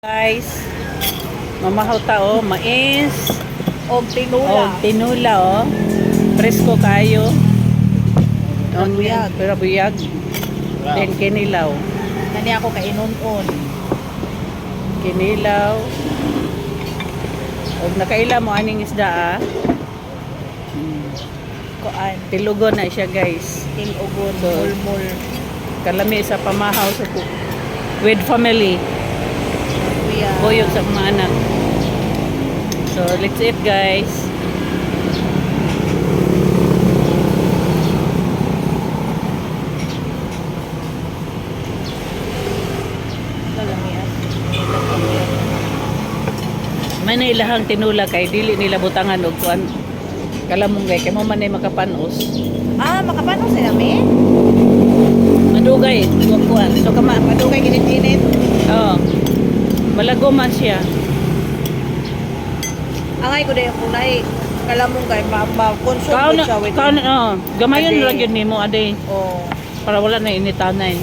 Guys, mamahaw tao, mais, Og tinula. tinula presko kayo. Buyag. Pero buyag. Then kinilaw. Nani ako kainunon. Kinilaw. Og nakaila mo aning isda Kuan. Tilugon na siya guys. Tilugon. So, Mulmul. Kalami sa pamahaw sa with family. Buyag. Buyog sa mga anak. So let's eat guys. Kalamian. May na ilahang tinula kay dili nila butangan og kuan. Kalamunggay kay mo man ay makapanos. Makapano sila mi? Madugay, kuan. So kama Madugay ginit-ginit. oh. Malago man siya. Angay ko dayong kulay. Kalamong kay ma-consume Kaon ko siya with. kaon gamayon Ade. ra gyud nimo ade Oh. para wala na initanay.